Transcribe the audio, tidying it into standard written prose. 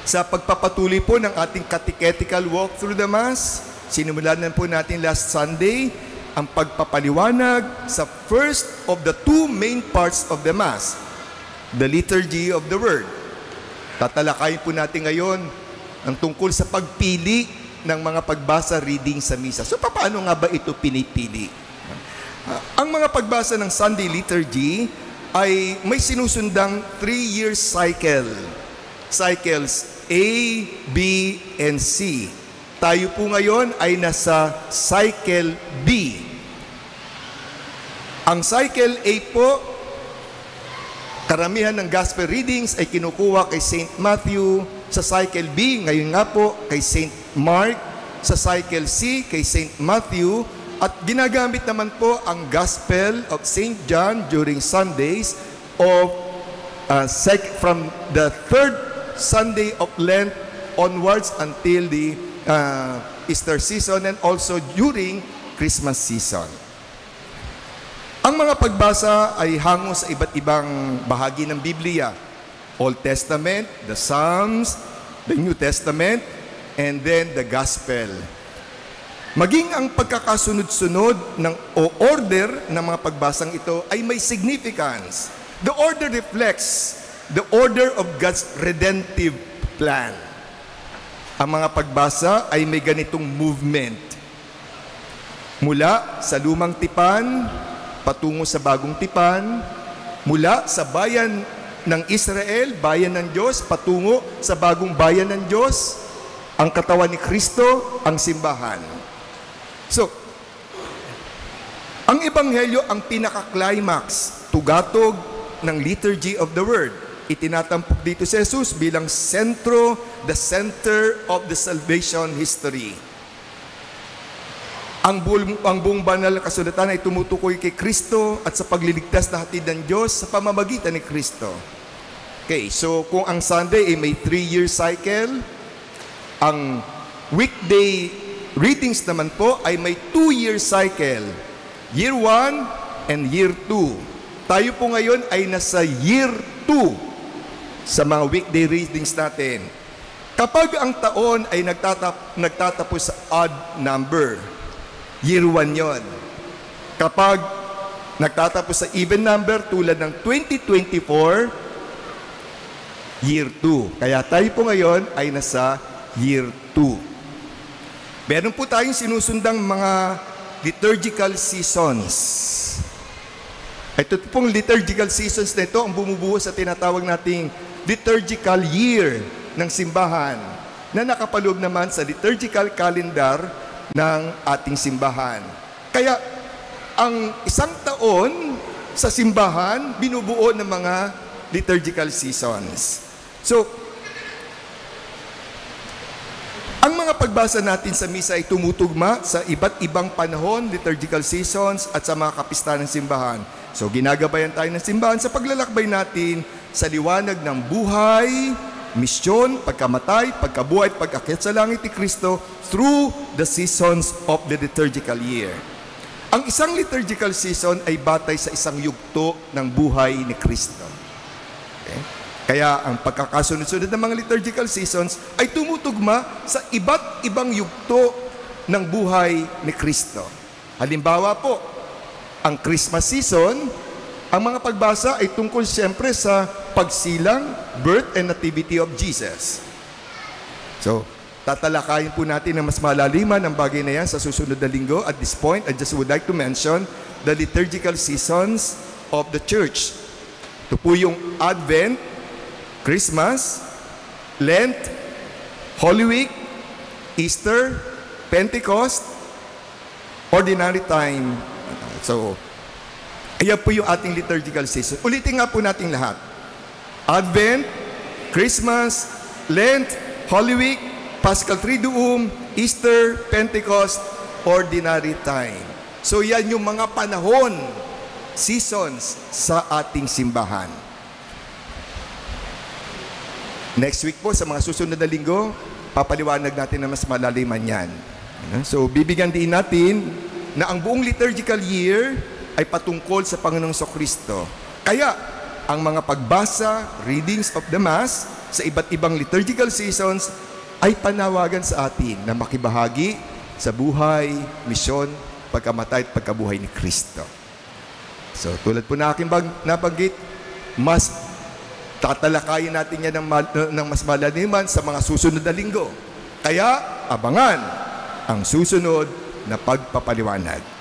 Sa pagpapatuloy po ng ating catechetical walk through the Mass, sinimulan na po natin last Sunday ang pagpapaliwanag sa first of the two main parts of the Mass, the liturgy of the Word. Tatalakayin po natin ngayon ang tungkol sa pagpili ng mga pagbasa reading sa misa. So, paano nga ba ito pinipili? Ang mga pagbasa ng Sunday liturgy ay may sinusundang 3-year cycle. Cycles A, B, and C. Tayo po ngayon ay nasa cycle B. Ang cycle A po, karamihan ng gospel readings ay kinukuha kay St. Matthew. Sa cycle B, ngayon nga po, kay St. Mark. Sa cycle C, kay St. Matthew. At ginagamit naman po ang Gospel of St. John during Sundays of from the third Sunday of Lent onwards until the Easter season and also during Christmas season. Ang mga pagbasa ay hango sa iba't ibang bahagi ng Biblia. Old Testament, the Psalms, the New Testament, and then the Gospel. Maging ang pagkakasunod-sunod o order ng mga pagbasang ito ay may significance. The order reflects the order of God's redemptive plan. Ang mga pagbasa ay may ganitong movement. Mula sa lumang tipan, patungo sa bagong tipan, mula sa bayan ng Israel, bayan ng Diyos, patungo sa bagong bayan ng Diyos, ang katawan ni Kristo, ang simbahan. So, ang Ebanghelyo ang pinaka-climax, tugatog ng liturgy of the Word. Itinatampok dito si Jesus bilang the center of the salvation history. Ang buong banal na kasulatan ay tumutukoy kay Kristo at sa pagliligtas na hatid ng Diyos sa pamamagitan ni Kristo. Okay, so kung ang Sunday ay may 3-year cycle, ang weekday readings naman po ay may 2-year cycle. Year 1 and Year 2. Tayo po ngayon ay nasa Year 2 sa mga weekday readings natin. Kapag ang taon ay nagtatapos sa odd number, Year 1 yon. Kapag nagtatapos sa even number tulad ng 2024, Year 2. Kaya tayo po ngayon ay nasa Year 2. Meron po tayong sinusundang mga liturgical seasons. Ito pong liturgical seasons na ito ang bumubuo sa tinatawag nating liturgical year ng simbahan na nakapaloob naman sa liturgical calendar ng ating simbahan. Kaya ang isang taon sa simbahan binubuo ng mga liturgical seasons. So, ang mga pagbasa natin sa misa ay tumutugma sa iba't ibang panahon, liturgical seasons at sa mga kapistahan ng simbahan. So, ginagabayan tayo ng simbahan sa paglalakbay natin sa liwanag ng buhay, misyon, pagkamatay, pagkabuhay at pag-akyat sa langit ni Kristo through the seasons of the liturgical year. Ang isang liturgical season ay batay sa isang yugto ng buhay ni Kristo. Okay? Kaya ang pagkakasunod-sunod ng mga liturgical seasons ay tumutugma sa iba't ibang yugto ng buhay ni Kristo. Halimbawa po, ang Christmas season, ang mga pagbasa ay tungkol siyempre sa pagsilang, birth and nativity of Jesus. So, tatalakayin po natin ng mas malaliman ang bagay na yan sa susunod na linggo. At this point, I just would like to mention the liturgical seasons of the church. Ito po yung Advent, Christmas, Lent, Holy Week, Easter, Pentecost, Ordinary Time. So, ayan po yung ating liturgical season. Ulitin nga po natin lahat. Advent, Christmas, Lent, Holy Week, Paschal Triduum, Easter, Pentecost, Ordinary Time. So yan yung mga panahon, seasons sa ating simbahan. Next week po, sa mga susunod na linggo, papaliwanag natin na mas malaliman yan. So bibigyan din natin na ang buong liturgical year ay patungkol sa Panginoong Kristo. Kaya, ang mga pagbasa, readings of the Mass sa iba't ibang liturgical seasons ay panawagan sa atin na makibahagi sa buhay, misyon, pagkamatay at pagkabuhay ni Kristo. So tulad po na aking nabanggit, mas tatalakayin natin yan ng mas malaliman sa mga susunod na linggo. Kaya abangan ang susunod na pagpapaliwanag.